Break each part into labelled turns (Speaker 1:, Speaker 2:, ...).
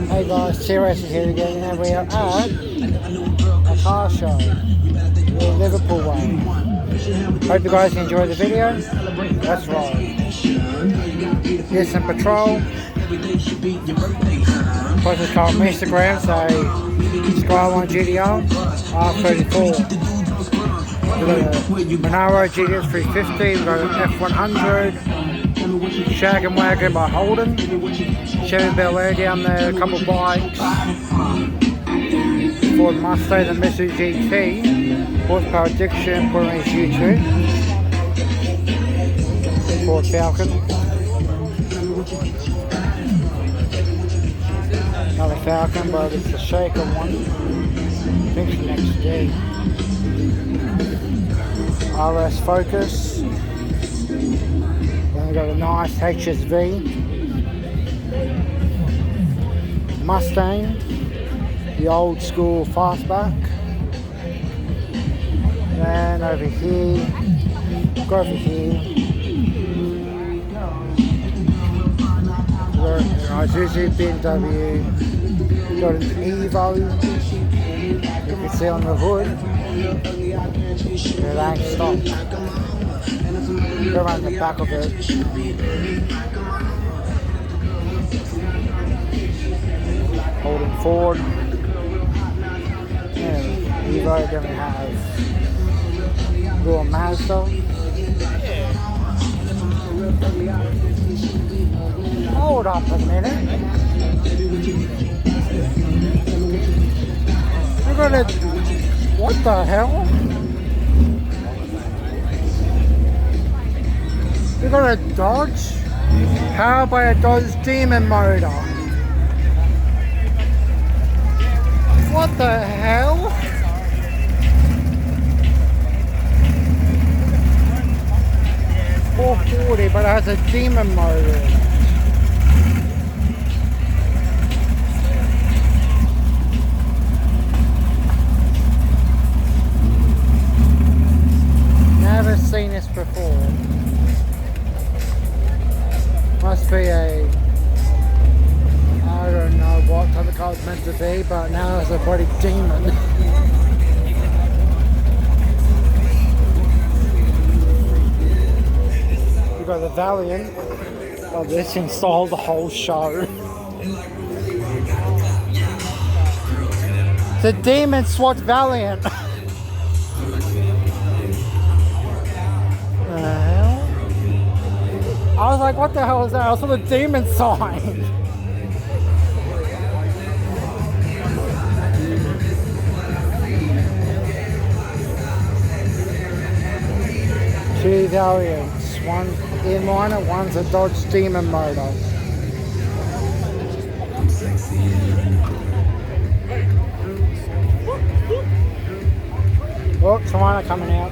Speaker 1: Hey guys, SOS is here again, and we are at a car show in Liverpool way. Hope you guys enjoy the video. Let's roll. Here's some petrol. Post this car on my Instagram, so Skyline GTR R34. We've got a Monaro GTS 350, we've got an F100, Shag and Wagon by Holden, Chevy Bel Air down there, a couple of bikes, Ford Mustang and Mitsubishi GT, horsepower addiction, put on his YouTube, Ford Falcon, another Falcon, but it's a shaker one, I think it's next day. RS Focus, then we've got a nice HSV, Mustang, the old school fastback, then over here, go over here, got an Isuzu BMW, got an Evo, you can see on the hood, it ain't stopped. Go around the back of it. Holding Ford. Yeah, Evo, then we have little Mazda. Hold up a minute. We got a, what the hell? We got a Dodge, powered by a Dodge Demon motor. What the hell? $440, but it has a Demon motor in it. Never seen this before. Must be a, I don't know what type of car it's meant to be, but now it's a bloody Demon. We've got the Valiant. Oh, this installed the whole show. The Demon SWAT Valiant. I was like, what the hell is that? I saw the Demon sign. Two Valiants, one inliner, one's a Dodge Demon motor. Oh, Toronto coming out.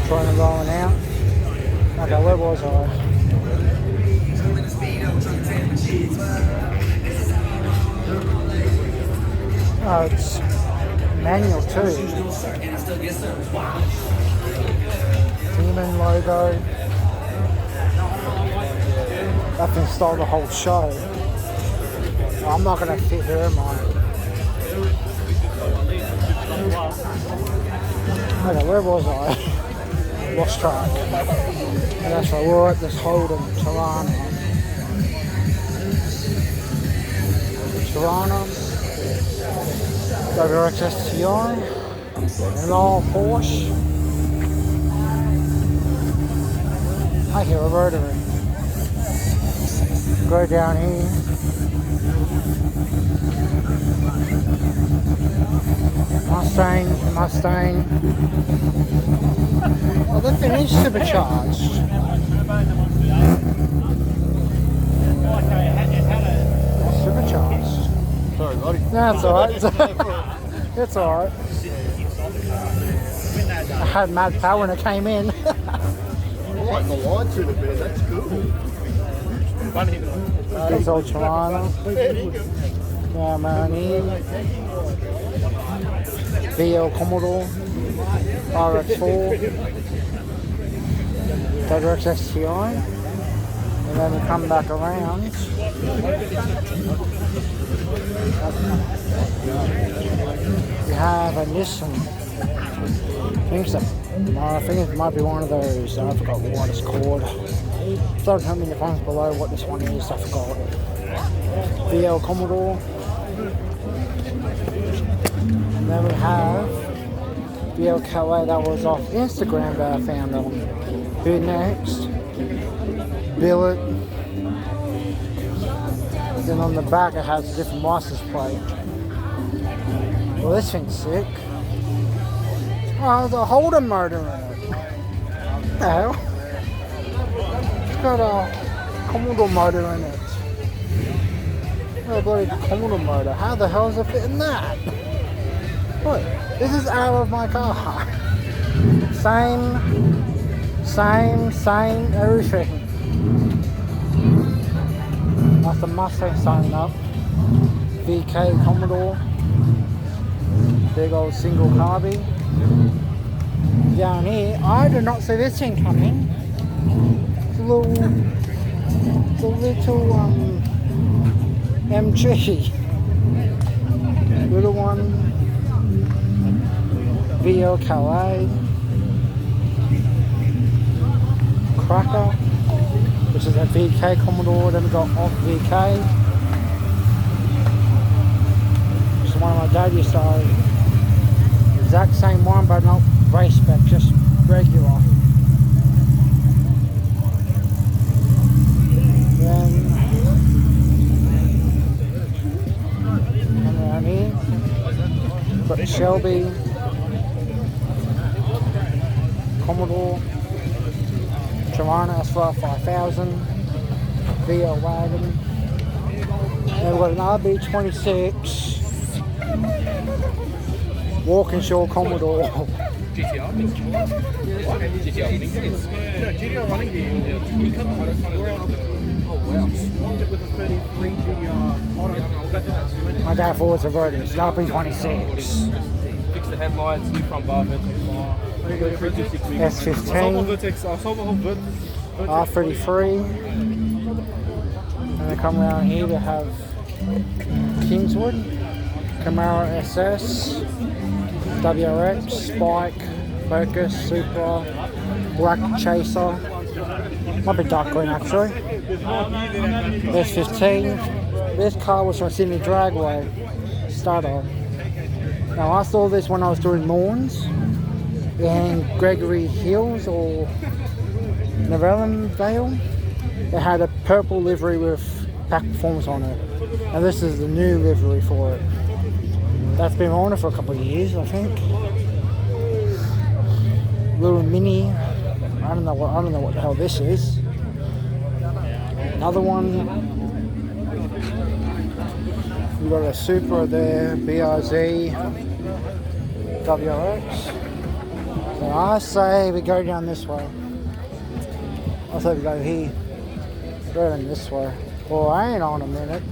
Speaker 1: Trying to rolling out. Okay, where was I? Oh, it's manual too. Demon logo. That installed the whole show. I'm not going to fit here, am I? Okay, where was I? Lost track. And that's right, we're at this Holden Toronto. WRX STI, an old Porsche. I hear a rotary. Go down here. Mustang. Oh, the thing is supercharged. Supercharged.
Speaker 2: Sorry, buddy.
Speaker 1: No, it's alright. It's alright. I had mad power when it came in.
Speaker 2: I like the lights in a bit, that's cool.
Speaker 1: It's old Toronto. Yeah, man. VL Commodore. RX4, WRX STI, and then we come back around. We have a Nissan. I think it might be one of those. I forgot what it's called. Don't tell me in the comments below what this one is. I forgot. VL Commodore. And then we have VL Calais. That was off Instagram that I found that one. Who next? Billet. Then on the back it has a different license plate. Well, this thing's sick. Oh, there's a Holden motor in it. What the hell? It's got a Commodore motor in it. A bloody Commodore motor. How the hell is it fitting that? What? This is out of my car. Same, everything. That's the Mustang signing up. VK Commodore. Big old single carby. Down here, I did not see this thing coming. It's a little MG. Little one. VL Calais. Cracker, which is a VK Commodore. Then we got off VK. Which is one of my dad used to own. Exact same one, but not race spec, just regular. Then come around here, got the Shelby, Commodore, Tirana SOS 5000, VL wagon. Then we've got an RB26. Walkinshaw Commodore.
Speaker 2: GTR? GTR running gear. Oh wow. With a 33 GTR.
Speaker 1: My dad forwards a version. It's RB26.
Speaker 2: Fix the headlights, new front bar,
Speaker 1: S15. R33. And they come around here to have Kingswood, Camaro SS, WRX, Spike, Focus, Supra, Black Chaser, might be dark green actually. S15. This car was from Sydney Dragway, starter. Now I saw this when I was doing lawns in Gregory Hills or Neverland Vale. It had a purple livery with pack performance on it. And this is the new livery for it. That's been on it for a couple of years, I think. Little mini. I don't know what the hell this is. Another one. We've got a Supra there, BRZ, WRX. So I say we go down this way. I say we go here. Go down this way. Well, hang on a minute.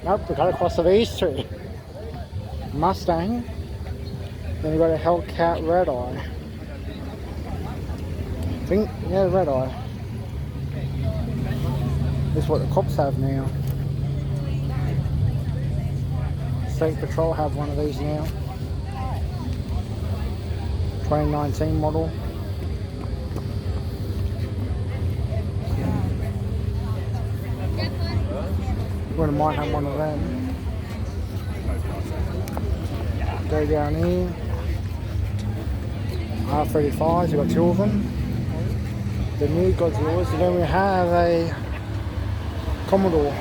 Speaker 1: Nope, we gotta cross these two. Mustang. Then we got a Hellcat Red Eye. I think, yeah, Red Eye. This is what the cops have now. State Patrol have one of these now. 2019 model. Wouldn't mind having one of them. Go down here. R35s, we've got two of them. The new Godzillas, and then we have a Commodore.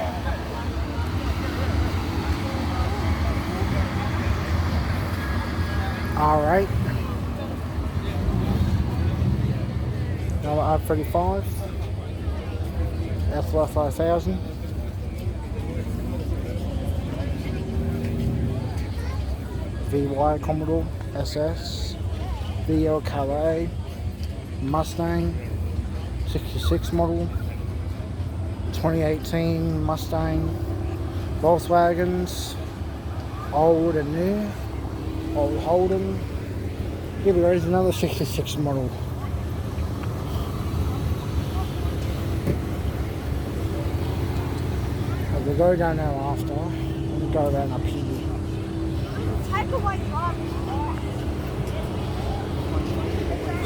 Speaker 1: R8. Another R35. SOS 5000. VY Commodore SS. VL Calais. Mustang. 66 model. 2018 Mustang. Volkswagens. Old and new. Old Holden. Here we go, there's another 66 model. We'll go down there after. We'll go around up here.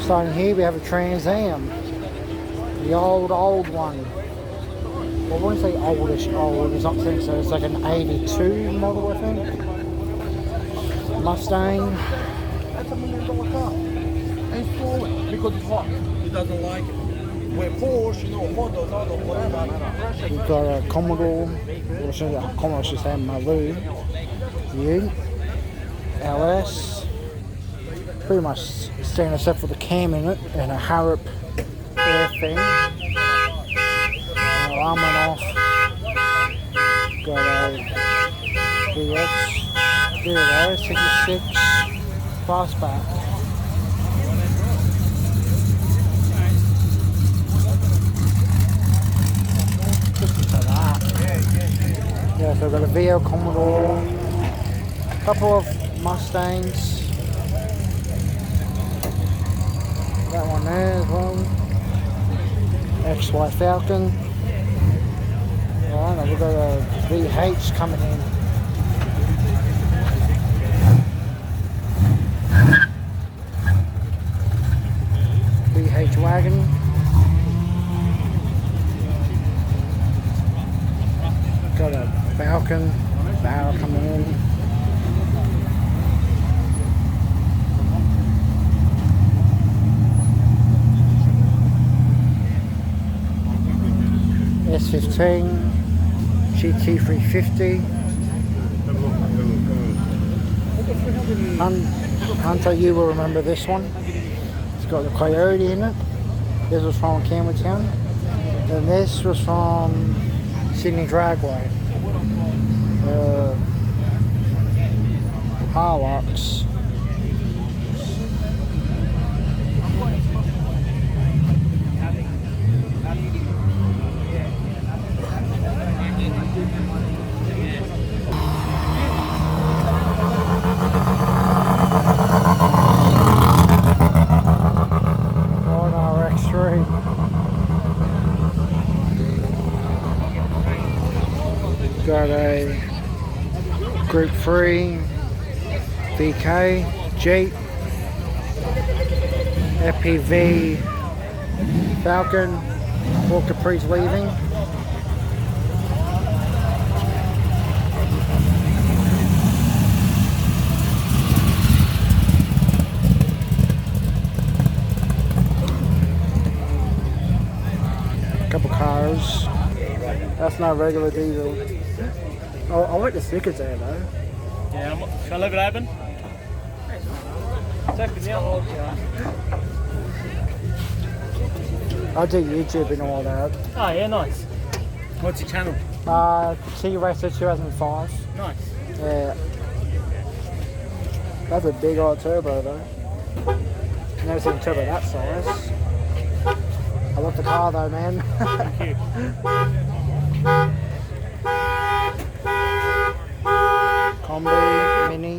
Speaker 1: Starting here, we have a Trans Am. The old one. Well, I wouldn't say oldish old, it's not think so. It's like an 82 model, I think. Mustang.
Speaker 2: That's $1 million car. Ain't falling because it's hot. He doesn't like it. Where Porsche, Honda, Auto, whatever.
Speaker 1: We've got a Commodore, or should I Commodore should say Maloo. Ute. LS. Pretty much standard except for the cam in it and a Harrop air thing. Alarm went off. Got a VX. There it is, 66 fastback. Yeah, so I've got a VL Commodore, a couple of Mustangs. That one there as well. XY Falcon. Alright, we've got a VH coming in. VH wagon. Got a Falcon barrel coming in. S15 GT350. Hunter, you will remember this one. It's got the Coyote in it. This was from Campbelltown. And this was from Sydney Dragway. Harlocks. Got a Group 3 VK Jeep FPV Falcon. Walker Capri's leaving. Couple cars. That's not regular diesel. Oh, I like the stickers there though.
Speaker 3: Yeah, shall I leave it open? Check it out.
Speaker 1: I do YouTube and all that.
Speaker 3: Oh yeah, nice. What's your channel?
Speaker 1: T-Racer 2005.
Speaker 3: Nice.
Speaker 1: Yeah. That's a big old turbo though. Never seen a turbo that size. I love the car though, man.
Speaker 3: Thank you.
Speaker 1: Combi, Mini.